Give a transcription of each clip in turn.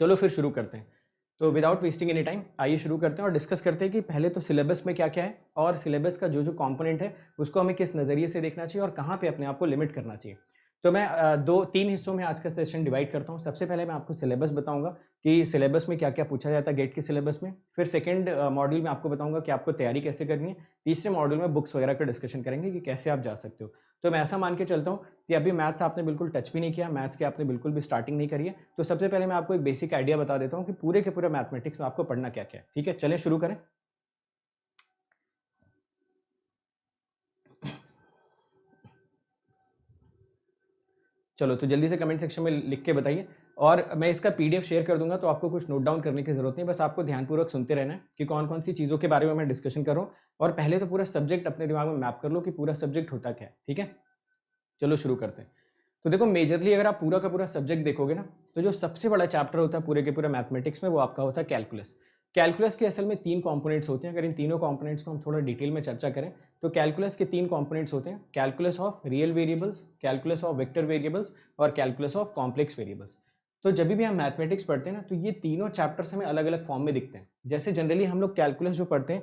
चलो फिर शुरू करते हैं। तो विदाउट वेस्टिंग एनी टाइम आइए शुरू करते हैं और डिस्कस करते हैं कि पहले तो सिलेबस में क्या क्या है और सिलेबस का जो जो कंपोनेंट है उसको हमें किस नज़रिए से देखना चाहिए और कहाँ पे अपने आप को लिमिट करना चाहिए। तो मैं तीन हिस्सों में आज का सेशन डिवाइड करता हूँ। सबसे पहले मैं आपको सिलेबस बताऊंगा कि सिलेबस में क्या क्या पूछा जाता है गेट के सिलेबस में। फिर सेकंड मॉड्यूल में आपको बताऊंगा कि आपको तैयारी कैसे करनी है। तीसरे मॉड्यूल में बुक्स वगैरह का डिस्कशन करेंगे कि कैसे आप जा सकते हो। तो मैं ऐसा मान के चलता हूँ कि अभी मैथ्स आपने बिल्कुल टच भी नहीं किया, मैथ्स की आपने बिल्कुल भी स्टार्टिंग नहीं करी है। तो सबसे पहले मैं आपको एक बेसिक आइडिया बता देता हूँ कि पूरे के पूरे मैथमेटिक्स में आपको पढ़ना क्या क्या है। ठीक है, चलें शुरू करें। चलो तो जल्दी से कमेंट सेक्शन में लिख के बताइए और मैं इसका पीडीएफ शेयर कर दूंगा, तो आपको कुछ नोट डाउन करने की जरूरत नहीं, बस आपको ध्यानपूर्वक सुनते रहना है कि कौन कौन सी चीज़ों के बारे में मैं डिस्कशन कर रहा हूँ। और पहले तो पूरा सब्जेक्ट अपने दिमाग में मैप कर लो कि पूरा सब्जेक्ट होता क्या है। ठीक है, चलो शुरू करते हैं। तो देखो मेजरली अगर आप पूरा का पूरा सब्जेक्ट देखोगे ना, तो जो सबसे बड़ा चैप्टर होता है पूरे के पूरे मैथमेटिक्स में वो आपका होता है कैलकुलस। कैलकुलस के असल में तीन कंपोनेंट्स होते हैं। अगर इन तीनों कंपोनेंट्स को हम थोड़ा डिटेल में चर्चा करें तो कैलकुलस के तीन कंपोनेंट्स होते हैं, calculus of real variables, calculus of vector variables और कैलकुलस ऑफ कॉम्प्लेक्स वेरिएबल्स। तो जब भी हम मैथमेटिक्स पढ़ते हैं ना, तो ये तीनों चैप्टर्स हमें अलग अलग फॉर्म में दिखते हैं। जैसे जनरली हम लोग कैलकुलस जो पढ़ते हैं,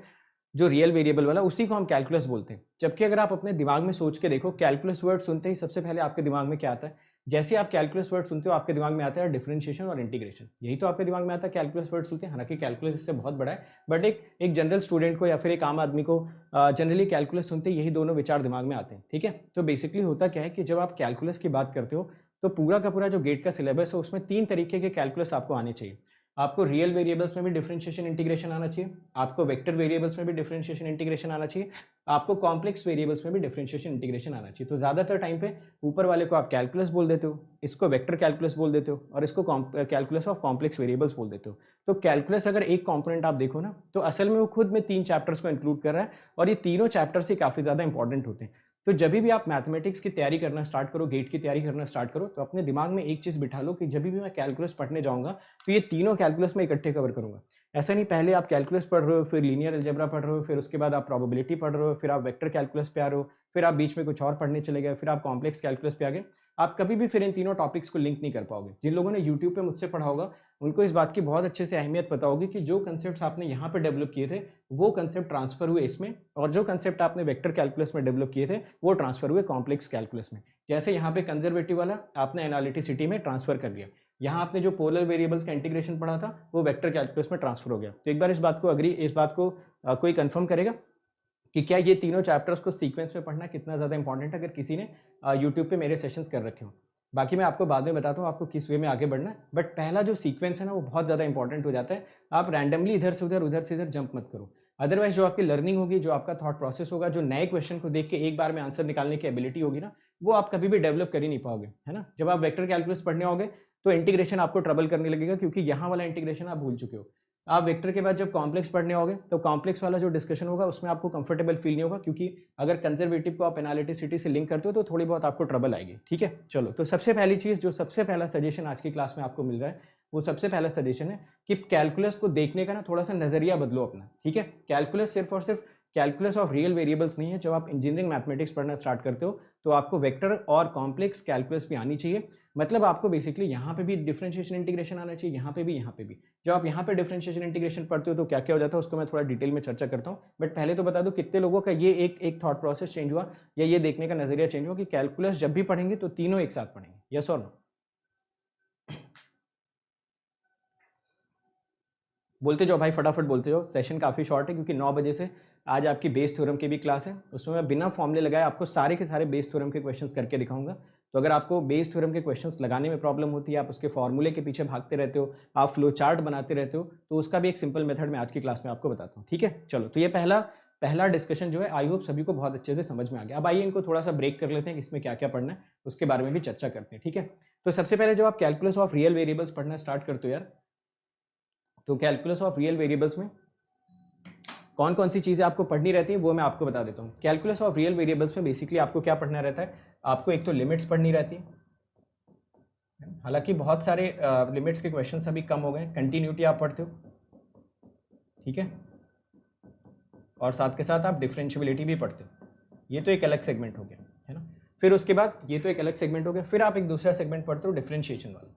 जो रियल वेरिएबल वाला, उसी को हम कैलकुलस बोलते हैं। जबकि अगर आप अपने दिमाग में सोच के देखो, कैलकुलस वर्ड सुनते ही सबसे पहले आपके दिमाग में क्या आता है? जैसे आप कैलकुलस वर्ड सुनते हो आपके दिमाग में आता है डिफरेंशिएशन और इंटीग्रेशन। यही तो आपके दिमाग में आता है कैलकुलस वर्ड सुनते हैं। हालांकि कैलकुलस इससे बहुत बड़ा है, बट एक जनरल स्टूडेंट को या फिर एक आम आदमी को जनरली कैलकुलस सुनते यही दोनों विचार दिमाग में आते हैं। ठीक है, तो बेसिकली होता क्या है कि जब आप कैलकुलस की बात करते हो तो पूरा का पूरा जो गेट का सिलेबस है उसमें तीन तरीके के कैलकुलस आपको आने चाहिए। आपको रियल वेरिएबल्स में भी डिफरेंशिएशन इंटीग्रेशन आना चाहिए, आपको वेक्टर वेरिएबल्स में भी डिफरेंशिएशन इंटीग्रेशन आना चाहिए, आपको कॉम्प्लेक्स वेरिएबल्स में भी डिफरेंशिएशन इंटीग्रेशन आना चाहिए। तो ज़्यादातर टाइम पे ऊपर वाले को आप कैलकुलस बोल देते हो, इसको वेक्टर कैलकुलस बोल देते हो और इसको कैलकुलस ऑफ कॉम्प्लेक्स वेरिएबल्स बोल देते हो। तो कैलकुलस अगर एक कॉम्पोनेंट आप देखो ना, तो असल में वो खुद में तीन चैप्टर्स को इंक्लूड कर रहा है और ये तीनों चैप्टर्स ही काफ़ी ज़्यादा इंपॉर्टेंट होते हैं। तो जब भी आप मैथमेटिक्स की तैयारी करना स्टार्ट करो, गेट की तैयारी करना स्टार्ट करो, तो अपने दिमाग में एक चीज़ बिठा लो कि जब भी मैं कैलकुलस पढ़ने जाऊंगा तो ये तीनों कैलकुलस में इकट्ठे कवर करूंगा। ऐसा नहीं पहले आप कैलकुलस पढ़ रहे हो, फिर लीनियर अलजेब्रा पढ़ रहे हो, फिर उसके बाद आप प्रोबेबिलिटी पढ़ रहे हो, फिर आप वेक्टर कैलकुलस पे आ रहे हो, फिर आप बीच में कुछ और पढ़ने चले गए, फिर आप कॉम्प्लेक्स कैलकुलस पे आ गए। आप कभी भी फिर इन तीनों टॉपिक्स को लिंक नहीं कर पाओगे। जिन लोगों ने यूट्यूब पे मुझसे पढ़ा होगा उनको इस बात की बहुत अच्छे से अहमियत पता होगी कि जो कंसेप्ट आपने यहाँ पे डेवलप किए थे वो कंसेप्ट ट्रांसफर हुए इसमें, और जो कंसेप्ट आपने वेक्टर कैलकुलस में डेवलप किए थे वो ट्रांसफर हुए कॉम्प्लेक्स कैलकुलस में। जैसे यहाँ पे कंजर्वेटिव वाला आपने एनालिटिसिटी में ट्रांसफर कर लिया, यहाँ आपने जो पोलर वेरिएबल्स का इंटीग्रेशन पढ़ा था वो वेक्टर कैलकुलस में ट्रांसफर हो गया। तो एक बार इस बात को कोई कंफर्म करेगा कि क्या ये तीनों चैप्टर्स को सीक्वेंस में पढ़ना कितना ज़्यादा इंपॉर्टेंट है, अगर किसी ने यूट्यूब पे मेरे सेशंस कर रखे हो। बाकी मैं आपको बाद में बताता हूँ आपको किस वे में आगे बढ़ना है, बट पहला जो सीक्वेंस है ना वो बहुत ज़्यादा इंपॉर्टेंट हो जाता है। आप रैंडमली इधर से उधर जंप मत करो, अदरवाइज जो आपकी लर्निंग होगी, जो आपका थॉट प्रोसेस होगा, जो नए क्वेश्चन को देख के एक बार में आंसर निकालने की एबिलिटी होगी ना, वो आप कभी भी डेवलप कर ही नहीं पाओगे, है ना। जब आप वेक्टर कैलकुलस पढ़ने होगे तो इंटीग्रेशन आपको ट्रबल करने लगेगा, क्योंकि यहाँ वाला इंटीग्रेशन आप भूल चुके हो। आप वेक्टर के बाद जब कॉम्प्लेक्स पढ़ने होगे तो कॉम्प्लेक्स वाला जो डिस्कशन होगा उसमें आपको कंफर्टेबल फील नहीं होगा, क्योंकि अगर कंजर्वेटिव को आप एनालिटिसिटी से लिंक करते हो तो थोड़ी बहुत आपको ट्रबल आएगी। ठीक है, चलो तो सबसे पहली चीज़, जो सबसे पहला सजेशन आज की क्लास में आपको मिल रहा है, वो सबसे पहला सजेशन है कि कैलकुलस को देखने का ना थोड़ा सा नजरिया बदलो अपना। ठीक है, कैलकुलस सिर्फ और सिर्फ कैलकुलस ऑफ रियल वेरिएबल्स नहीं है। जब आप इंजीनियरिंग मैथमेटिक्स पढ़ना स्टार्ट करते हो तो आपको वेक्टर और कॉम्प्लेक्स कैलकुलस भी आनी चाहिए। मतलब आपको बेसिकली यहाँ पे भी डिफरेंशिएशन इंटीग्रेशन आना चाहिए, यहाँ पे भी, यहाँ पे भी। जब आप यहाँ पे डिफरेंशिएशन इंटीग्रेशन पढ़ते हो तो क्या क्या हो जाता है उसको मैं थोड़ा डिटेल में चर्चा करता हूँ, बट पहले तो बता दो कितने लोगों का ये एक थॉट प्रोसेस चेंज हुआ या ये देखने का नजरिया चेंज हुआ कि कैलकुलस जब भी पढ़ेंगे तो तीनों एक साथ पढ़ेंगे। यस और नो? बोलते जाओ भाई, फटाफट बोलते जाओ। सेशन काफ़ी शॉर्ट है क्योंकि 9 बजे से आज आपकी बेस थ्योरम की भी क्लास है, उसमें मैं बिना फॉर्मूले लगाए आपको सारे के सारे बेस थ्योरम के क्वेश्चंस करके दिखाऊंगा। तो अगर आपको बेस थ्योरम के क्वेश्चंस लगाने में प्रॉब्लम होती है, आप उसके फॉर्मूले के पीछे भागते रहते हो, आप फ्लो चार्ट बनाते रहते हो, तो उसका भी एक सिंपल मेथड मैं आज की क्लास में आपको बताता हूँ। ठीक है, चलो तो ये पहला डिस्कशन जो है आई होप सभी को बहुत अच्छे से समझ में आ गया। अब आइए इनको थोड़ा सा ब्रेक कर लेते हैं कि इसमें क्या क्या पढ़ना है, उसके बारे में भी चर्चा करते हैं। ठीक है, तो सबसे पहले जब आप कैलकुलस ऑफ रियल वेरिएबल्स पढ़ना स्टार्ट करते हो यार, तो कैलकुलस ऑफ रियल वेरिएबल्स में कौन कौन सी चीज़ें आपको पढ़नी रहती है वो मैं आपको बता देता हूँ। कैलकुलस ऑफ रियल वेरिएबल्स में बेसिकली आपको क्या पढ़ना रहता है? आपको एक तो लिमिट्स पढ़नी रहती है, हालांकि बहुत सारे लिमिट्स के क्वेश्चंस अभी कम हो गए। कंटिन्यूटी आप पढ़ते हो, ठीक है, और साथ के साथ आप डिफरेंशियबिलिटी भी पढ़ते हो। ये तो एक अलग सेगमेंट हो गया, है ना। फिर उसके बाद ये तो एक अलग सेगमेंट हो गया, फिर आप एक दूसरा सेगमेंट पढ़ते हो डिफरेंशिएशन वाला।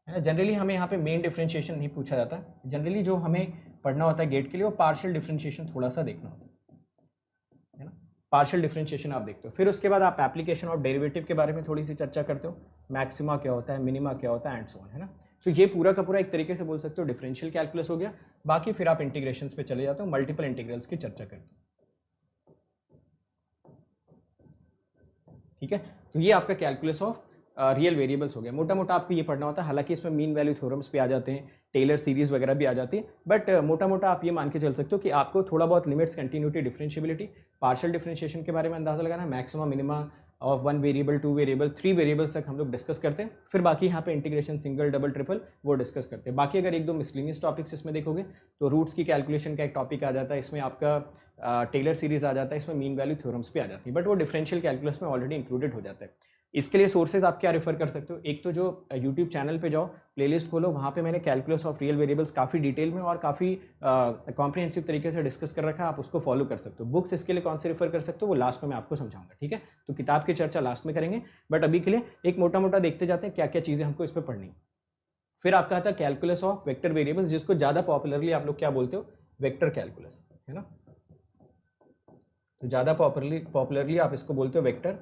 है ना। जनरली हमें यहाँ पे मेन डिफरेंशिएशन नहीं पूछा जाता, जनरली जो हमें पढ़ना होता है गेट के लिए वो पार्शियल डिफरेंशिएशन थोड़ा सा देखना होता है ना। पार्शियल डिफरेंशिएशन आप देखते हो, फिर उसके बाद आप एप्लीकेशन ऑफ डेरिवेटिव के बारे में थोड़ी सी चर्चा करते हो, मैक्सिमा क्या होता है, मिनिमा क्या होता है, एंड सो ऑन, है ना। तो ये पूरा का पूरा एक तरीके से बोल सकते हो डिफरेंशियल कैलकुलस हो गया। बाकी फिर आप इंटीग्रेशंस पे चले जाते हो, मल्टीपल इंटीग्रल्स की चर्चा करते हो, ठीक है। तो ये आपका कैलकुलस ऑफ रियल वेरिएबल्स हो गया। मोटा मोटा आपको ये पढ़ना होता है, हालांकि इसमें मीन वैल्यू थ्योरम्स भी आ जाते हैं, टेलर सीरीज वगैरह भी आ जाती है, बट मोटा मोटा आप ये मान के चल सकते हो कि आपको थोड़ा बहुत limits, continuity, differentiability, partial differentiation के बारे में अंदाजा लगाना, maximum minima of 1 variable, 2 variable, 3 variables तक हम लोग डिस्कस करते हैं। फिर बाकी यहाँ पे इंटीग्रेशन, सिंगल, डबल, ट्रिपल वो डिस्कस करते हैं। बाकी अगर एक दो मिसलिनियस टॉपिक्स इसमें देखोगे तो रूट्स की कैलकुलेशन का एक टॉपिक आ जाता है, इसमें आपका टेलर सीरीज आ जाता है, इसमें मीन वैल्यू थ्योरम्स भी आ जाती है, बट वो डिफरेंशियल कैलकुलस में ऑलरेडी इंक्लूडेड हो जाता है। इसके लिए सोर्सेज आप क्या रेफर कर सकते हो, एक तो जो यूट्यूब चैनल पे जाओ, प्लेलिस्ट खोलो, वहाँ पे मैंने कैलकुलस ऑफ रियल वेरिएबल्स काफ़ी डिटेल में और काफ़ी कॉम्प्रिहेंसिव तरीके से डिस्कस कर रखा है, आप उसको फॉलो कर सकते हो। बुक्स इसके लिए कौन से रेफर कर सकते हो वो लास्ट में मैं आपको समझाऊंगा, ठीक है। तो किताब की चर्चा लास्ट में करेंगे, बट अभी के लिए एक मोटा मोटा देखते जाते हैं क्या क्या चीज़ें हमको इस पर पढ़नी। फिर आपका आता है कैलकुलस ऑफ वेक्टर वेरिएबल्स, जिसको ज़्यादा पॉपुलरली आप लोग क्या बोलते हो, वेक्टर कैलकुलस, है ना। तो ज़्यादा पॉपुलरली आप इसको बोलते हो वेक्टर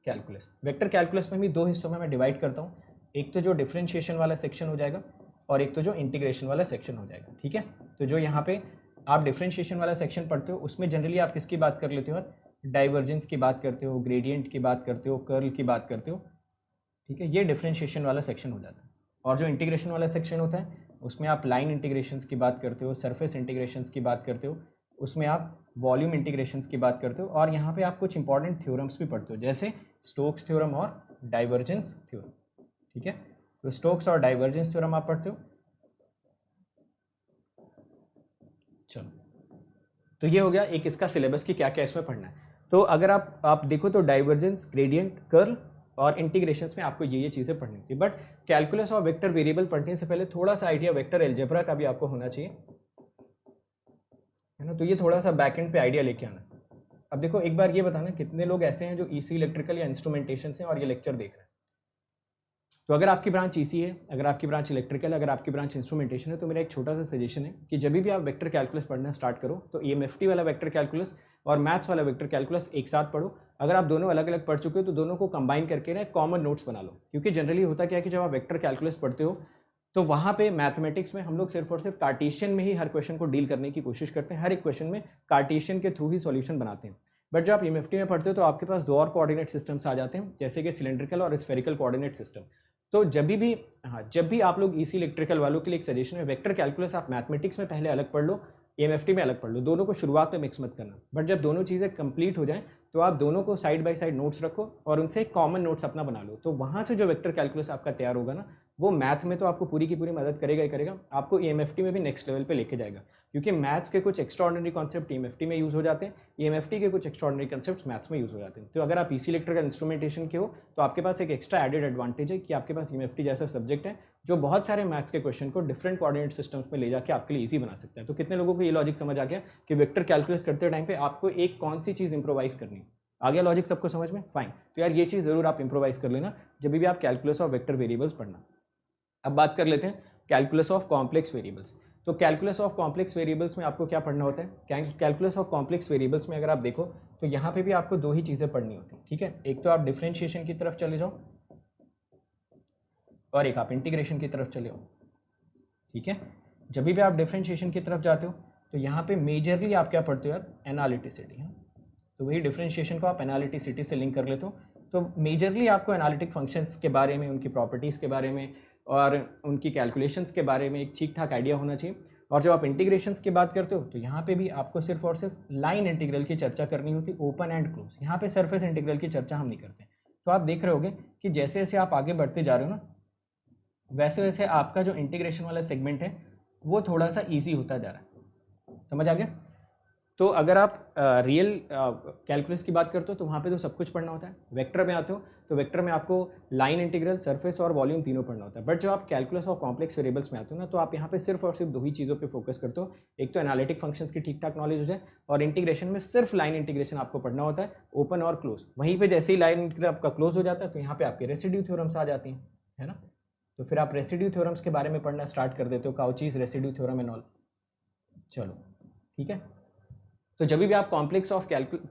कैलकुलस। वेक्टर कैलकुलस में भी दो हिस्सों में मैं डिवाइड करता हूँ, एक तो जो डिफरेंशिएशन वाला सेक्शन हो जाएगा और एक तो जो इंटीग्रेशन वाला सेक्शन हो जाएगा, ठीक है। तो जो यहाँ पे आप डिफरेंशिएशन वाला सेक्शन पढ़ते हो उसमें जनरली आप किसकी बात कर लेते हो, डाइवर्जेंस की बात करते हो, ग्रेडियंट की बात करते हो, कर्ल की बात करते हो, ठीक है। ये डिफरेंशिएशन वाला सेक्शन हो जाता है। और जो इंटीग्रेशन वाला सेक्शन होता है उसमें आप लाइन इंटीग्रेशंस की बात करते हो, सरफेस इंटीग्रेशंस की बात करते हो, उसमें आप वॉल्यूम इंटीग्रेशंस की बात करते हो, और यहाँ पे आप कुछ इंपॉर्टेंट थ्योरम्स भी पढ़ते हो, जैसे स्टोक्स थ्योरम और डाइवर्जेंस थ्योरम, ठीक है। तो स्टोक्स और डाइवर्जेंस थ्योरम आप पढ़ते हो। चलो, तो ये हो गया एक इसका सिलेबस की क्या क्या इसमें पढ़ना है। तो अगर आप देखो तो डाइवर्जेंस, ग्रेडियंट, कर्ल और इंटीग्रेशंस में आपको ये चीज़ें पढ़नी होती है, बट कैलकुलस और वेक्टर वेरिएबल पढ़ने से पहले थोड़ा सा आइडिया वेक्टर अलजेब्रा का भी आपको होना चाहिए, है ना। तो ये थोड़ा सा बैकएंड पे आइडिया लेके आना। अब देखो एक बार ये बताना, कितने लोग ऐसे हैं जो ईसी इलेक्ट्रिकल या इंस्ट्रूमेंटेशन से और ये लेक्चर देख रहे हैं। तो अगर आपकी ब्रांच ईसी है, अगर आपकी ब्रांच इलेक्ट्रिकल, अगर आपकी ब्रांच इंस्ट्रूमेंटेशन है, तो मेरा एक छोटा सा सजेशन है कि जब भी आप वेक्टर कैलकुलस पढ़ना स्टार्ट करो तो EMFT वाला वेक्टर कैलकुलस और मैथ्स वाला वेक्टर कैलकुलस एक साथ पढ़ो। अगर आप दोनों अलग अलग पढ़ चुके हो तो दोनों को कंबाइन करके ना कॉमन नोट्स बना लो, क्योंकि जनरली होता क्या है कि जब आप वेक्टर कैलकुलस पढ़ते हो तो वहाँ पे मैथमेटिक्स में हम लोग सिर्फ और सिर्फ कार्टेशियन में ही हर क्वेश्चन को डील करने की कोशिश करते हैं, हर एक क्वेश्चन में कार्टेशियन के थ्रू ही सॉल्यूशन बनाते हैं। बट जब आप EMFT में पढ़ते हो तो आपके पास दो और कोऑर्डिनेट सिस्टम्स आ जाते हैं, जैसे कि सिलेंड्रिकल और स्फेरिकल कोऑर्डिनेट सिस्टम। तो जब भी आप लोग ईसी इलेक्ट्रिकल वालों के लिए एक सजेशन है, वेक्टर कैलकुलस आप मैथमेटिक्स में पहले अलग पढ़ लो, EMFT में अलग पढ़ लो, दोनों को शुरुआत में मिक्स मत करना। बट जब दोनों चीज़ें कंप्लीट हो जाएं तो आप दोनों को साइड बाय साइड नोट्स रखो और उनसे एक कॉमन नोट्स अपना बना लो। तो वहाँ से जो वेक्टर कैलकुलस आपका तैयार होगा ना, वो मैथ में तो आपको पूरी की पूरी मदद करेगा ही करेगा, आपको EMFT में भी नेक्स्ट लेवल पे लेके जाएगा, क्योंकि मैथ्स के कुछ एक्स्ट्राऑर्डिनरी कॉन्सेप्ट EMFT में यूज़ हो जाते हैं, EMFT के कुछ एक्स्ट्राऑर्डिनरी कॉन्सेप्ट्स मैथ्स में यूज़ हो जाते हैं। तो अगर आप ईसी इलेक्ट्रिकल इंस्ट्रूमेंटेशन के हो तो आपके पास एक एक्स्ट्रा एडेड एडवांटेज है कि आपके पास EMFT जैसा सब्जेक्ट है जो बहुत सारे मैथ्स के क्वेश्चन को डिफरेंट कोऑर्डिनेट सिस्टम्स में ले जाके आपके लिए ईजी बना सकता है। तो कितने लोगों को ये लॉजिक समझ आ गया कि वेक्टर कैलकुलस करते टाइम पे आपको एक कौन सी चीज़ इंप्रोवाइज करनी है? आ गया लॉजिक सबको समझ में? फाइन। तो यार ये चीज़ ज़रूर आप इंप्रोवाइज कर लेना जब भी आप कैलकुलस और वेक्टर वेरिएबल्स पढ़ना। अब बात कर लेते हैं कैलकुलस ऑफ कॉम्प्लेक्स वेरिएबल्स। तो कैलकुलस ऑफ कॉम्प्लेक्स वेरिएबल्स में आपको क्या पढ़ना होता है? कैलकुलस ऑफ कॉम्प्लेक्स वेरिएबल्स में अगर आप देखो तो यहाँ पे भी आपको दो ही चीज़ें पढ़नी होती हैं, ठीक है। एक तो आप डिफरेंशिएशन की तरफ चले जाओ और एक आप इंटीग्रेशन की तरफ चले जाओ, ठीक है। जब भी आप डिफरेंशिएशन की तरफ जाते हो तो यहाँ पे मेजरली आप क्या पढ़ते हो यार? एनालिटिसिटी। तो वही डिफरेंशिएशन को आप एनालिटिसिटी से लिंक कर लेते हो। तो मेजरली आपको एनालिटिक फंक्शंस के बारे में, उनकी प्रॉपर्टीज़ के बारे में और उनकी कैलकुलेशंस के बारे में एक ठीक ठाक आइडिया होना चाहिए। और जब आप इंटीग्रेशंस की बात करते हो तो यहाँ पे भी आपको सिर्फ और सिर्फ लाइन इंटीग्रल की चर्चा करनी होती, ओपन एंड क्लोज। यहाँ पे सरफेस इंटीग्रल की चर्चा हम नहीं करते। तो आप देख रहे होगे कि जैसे जैसे आप आगे बढ़ते जा रहे हो ना, वैसे वैसे आपका जो इंटीग्रेशन वाला सेगमेंट है वो थोड़ा सा ईजी होता जा रहा है। समझ आ गया? तो अगर आप रियल कैलकुलस की बात करते हो तो वहाँ पे तो सब कुछ पढ़ना होता है। वेक्टर में आते हो तो वेक्टर में आपको लाइन इंटीग्रल, सरफेस और वॉल्यूम तीनों पढ़ना होता है। बट जब आप कैलकुलस और कॉम्प्लेक्स वेरिएबल्स में आते हो ना, तो आप यहाँ पे सिर्फ और सिर्फ दो ही चीज़ों पे फोकस करते हो। एक तो एनालिटिक फंक्शंस की ठीक ठाक नॉलेज हो जाए, और इंटीग्रेशन में सिर्फ लाइन इंटीग्रेशन आपको पढ़ना होता है, ओपन और क्लोज। वहीं पर जैसे ही लाइन इंटीग्रल आपका क्लोज हो जाता है तो यहाँ पे आपके रेसिड्यू थ्योरम्स आ जाती हैं, है ना। तो फिर आप रेसिड्यू थ्योरम्स के बारे में पढ़ना स्टार्ट कर देते हो, काउचीज रेसिड्यू थ्योरम एंड ऑल। चलो ठीक है, तो जब भी आप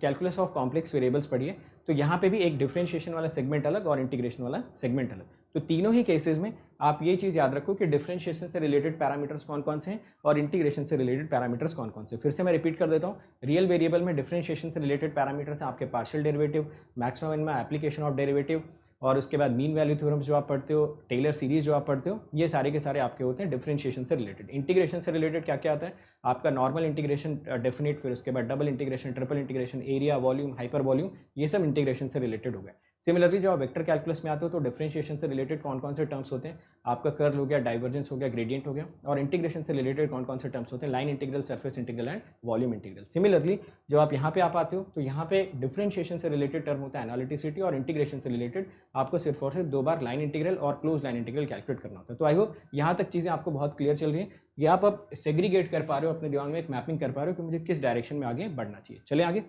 कैलकुलस ऑफ कॉम्प्लेक्स वेरिएबल्स पढ़िए तो यहाँ पे भी एक डिफरेंशिएशन वाला सेगमेंट अलग और इंटीग्रेशन वाला सेगमेंट अलग। तो तीनों ही केसेस में आप ये चीज़ याद रखो कि डिफरेंशिएशन से रिलेटेड पैरामीटर्स कौन कौन से हैं और इंटीग्रेशन से रिलेटेड पैरामीटर्स कौन कौन से। फिर से मैं रिपीट कर देता हूँ, रियल वेरिएबल में डिफरेंशिएशन से रिलेटेड पैरामीटर्स हैं आपके partial derivative, maximum minimum, application of derivative, और उसके बाद मीन वैल्यू थ्योरम्स जो आप पढ़ते हो, टेलर सीरीज जो आप पढ़ते हो, ये सारे के सारे आपके होते हैं डिफरेंशिएशन से रिलेटेड। इंटीग्रेशन से रिलेटेड क्या क्या आता है आपका? नॉर्मल इंटीग्रेशन, डेफिनेट, फिर उसके बाद double integration, triple integration, area, volume, hyper volume, ये सब इंटीग्रेशन से रिलेटेड हो गए। सिमिलरली जब आप वेक्टर कैलकुलस में आते हो तो डिफरेंशिएशन से रिलेटेड कौन कौन से टर्म्स होते हैं आपका? कर्ल हो गया, डाइवर्जेंस हो गया, ग्रेडियंट हो गया। और इंटीग्रेशन से रिलेटेड कौन कौन से टर्म्स होते हैं? Line integral, surface integral and volume integral. Similarly जब आप यहाँ पे आ पाते हो तो यहाँ पे डिफरेंशिएशन से रिलेटेड टर्म होता है एनालिटिसिटी, और इंटीग्रेशन से रिलेटेड आपको सिर्फ और सिर्फ 2 बार लाइन इंटीग्रल और क्लोज लाइन इंटीग्रल कैलकुलेट करना होता है। तो आई होप यहाँ तक चीज़ें आपको बहुत क्लियर चल रही है, ये आप अब सेग्रीगेट कर पा रहे हो, अपने दिमाग में एक मैपिंग कर पा रहे हो कि मुझे किस डायरेक्शन में आगे बढ़ना चाहिए। चले आगे।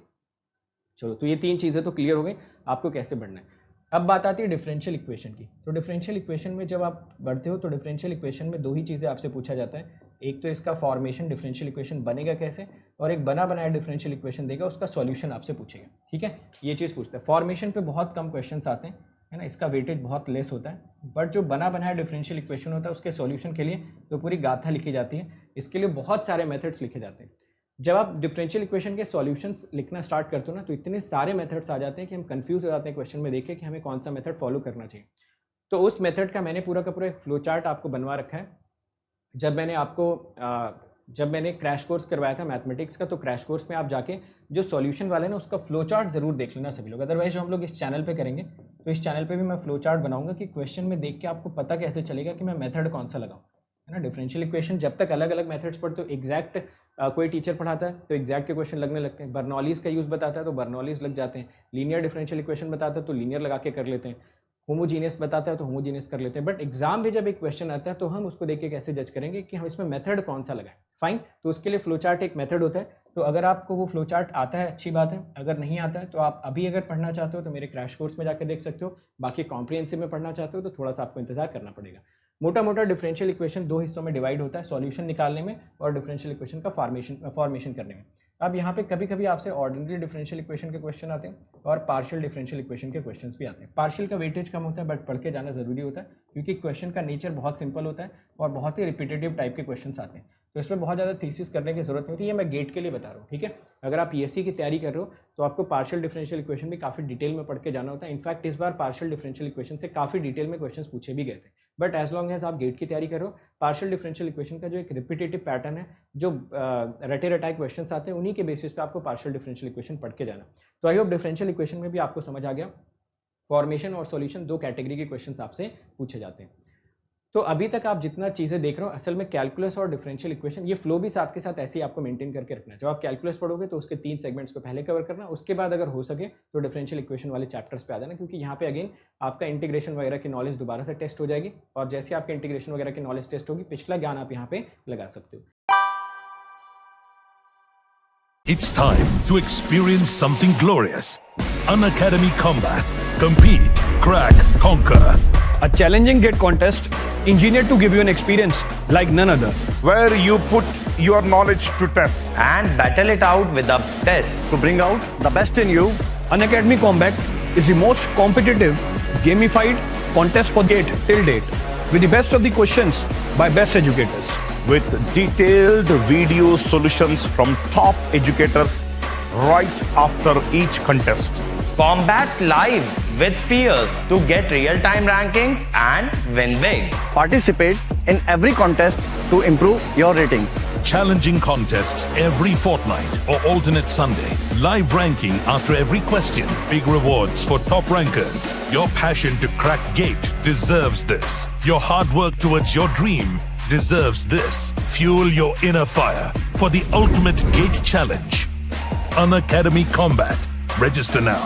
चलो, तो ये 3 चीज़ें तो क्लियर हो गई आपको कैसे बढ़ना है। अब बात आती है डिफरेंशियल इक्वेशन की। तो डिफरेंशियल इक्वेशन में जब आप बढ़ते हो तो डिफरेंशियल इक्वेशन में 2 ही चीज़ें आपसे पूछा जाता है। एक तो इसका फॉर्मेशन, डिफरेंशियल इक्वेशन बनेगा कैसे, और एक बना बनाया डिफरेंशियल इक्वेशन देगा, उसका सॉल्यूशन आपसे पूछेगा। ठीक है, ये चीज़ पूछता है। फॉर्मेशन पे बहुत कम क्वेश्चंस आते हैं, है ना, इसका वेटेज बहुत लेस होता है। बट जो बना बनाया डिफरेंशियल इक्वेशन होता है उसके सॉल्यूशन के लिए तो पूरी गाथा लिखी जाती है, इसके लिए बहुत सारे मेथड्स लिखे जाते हैं। जब आप डिफरेंशियल इक्वेशन के सॉल्यूशंस लिखना स्टार्ट करते हो ना तो इतने सारे मेथड्स आ जाते हैं कि हम कंफ्यूज हो जाते हैं क्वेश्चन में देख के कि हमें कौन सा मेथड फॉलो करना चाहिए। तो उस मेथड का मैंने पूरा का पूरा एक फ्लो चार्ट आपको बनवा रखा है। जब मैंने क्रैश कोर्स करवाया था मैथमेटिक्स का, तो क्रैश कोर्स में आप जाके जो सॉल्यूशन वाले ना उसका फ्लो चार्ट जरूर देख लेना सभी लोग। अदरवाइज जो हम लोग इस चैनल पे करेंगे तो इस चैनल पे भी मैं फ्लो चार्ट बनाऊंगा कि क्वेश्चन में देख के आपको पता कैसे चलेगा कि मैं मेथड कौन सा लगाऊं, है ना। डिफरेंशियल इक्वेशन जब तक अलग अलग मेथड्स पढ़ते हो, एग्जैक्ट कोई टीचर पढ़ाता है तो एग्जैक्ट के क्वेश्चन लगने लगते हैं, बर्नौलीज का यूज़ बताता है तो बर्नौलीज लग जाते हैं, लीनियर डिफरेंशियल इक्वेशन बताता है तो लीनियर लगा के कर लेते हैं, होमोजीनियस बताता है तो होमोजीनियस कर लेते हैं। बट एग्जाम में जब एक क्वेश्चन आता है तो हम उसको देख के कैसे जज करेंगे कि हम इसमें मेथड कौन सा लगाएं। फाइन, तो उसके लिए फ्लो चार्ट एक मेथड होता है। तो अगर आपको वो फ्लो चार्ट आता है अच्छी बात है, अगर नहीं आता है तो आप अभी अगर पढ़ना चाहते हो तो मेरे क्रैश कोर्स में जाकर देख सकते हो। बाकी कॉम्प्रिहेंसिव में पढ़ना चाहते हो तो थोड़ा सा आपको इंतजार करना पड़ेगा। मोटा मोटा डिफरेंशियल इक्वेशन 2 हिस्सों में डिवाइड होता है, सॉल्यूशन निकालने में और डिफरेंशियल इक्वेशन का फॉर्मेशन करने में। अब यहाँ पे कभी कभी आपसे ऑर्डिनरी डिफरेंशियल इक्वेशन के क्वेश्चन आते हैं और पार्शियल डिफरेंशियल इक्वेशन के क्वेश्चंस भी आते हैं। पार्शियल का वेटेज कम होता है बट पढ़ के जाना जरूरी होता है क्योंकि क्वेश्चन का नेचर बहुत सिंपल होता है और बहुत ही रिपीटेटिव टाइप के क्वेश्चंस आते हैं, तो इसमें बहुत ज़्यादा थीसिस करने की जरूरत नहीं होती। ये मैं गेट के लिए बता रहा हूँ, ठीक है। अगर आप पीएससी की तैयारी कर रहे हो तो आपको पार्शियल डिफरेंशियल इक्वेशन भी काफ़ी डिटेल में पढ़ के जाना होता है। इनफैक्ट इस बार पार्शियल डिफरेंशियल इक्वेशन से काफ़ी डिटेल में क्वेश्चन पूछे भी गए थे। बट एज लॉन्ग एज आप गेट की तैयारी कर रहे हो, पार्शियल डिफरेंशियल इक्वेशन का जो एक रिपीटेटिव पैटर्न है, जो रटे रटाए क्वेश्चंस आते हैं, उन्हीं के बेसिस पे आपको पार्शियल डिफरेंशियल इक्वेशन पढ़ के जाना। तो आई होप डिफरेंशियल इक्वेशन में भी आपको समझ आ गया। फॉर्मेशन और सॉल्यूशन 2 कैटेगरी के क्वेश्चंस आपसे पूछे जाते हैं। तो अभी तक आप जितना चीज़ें देख रहे हो, असल में कैलकुलस और डिफरेंशियल इक्वेशन ये फ्लो भी आपके साथ ऐसे ही आपको मेंटेन करके रखना है। जब आप कैलकुलस पढ़ोगे तो उसके 3 सेगमेंट्स को पहले कवर करना, उसके बाद अगर हो सके तो डिफरेंशियल इक्वेशन वाले चैप्टर्स पे आ जाना, क्योंकि यहाँ पे अगेन आपका इंटीग्रेशन वगैरह की नॉलेज दोबारा से टेस्ट हो जाएगी और जैसे आपके इंटीग्रेशन वगैरह की नॉलेज टेस्ट होगी, पिछला ज्ञान आप यहाँ पे लगा सकते हो। It's time to experience something glorious. Unacademy Combat. Compete, crack, conquer. A challenging GATE contest engineered to give you an experience like none other. Where you put your knowledge to test. and battle it out with the best. To bring out the best in you, Unacademy Combat is the most competitive, gamified contest for GATE till date, with the best of the questions by best educators. With detailed video solutions from top educators right after each contest. Combat live with peers to get real-time rankings and win big. Participate in every contest to improve your ratings. Challenging contests every fortnight or alternate Sunday. Live ranking after every question. Big rewards for top rankers. Your passion to crack GATE deserves this. Your hard work towards your dream deserves this. Fuel your inner fire for the ultimate GATE challenge. Unacademy Combat. Register now.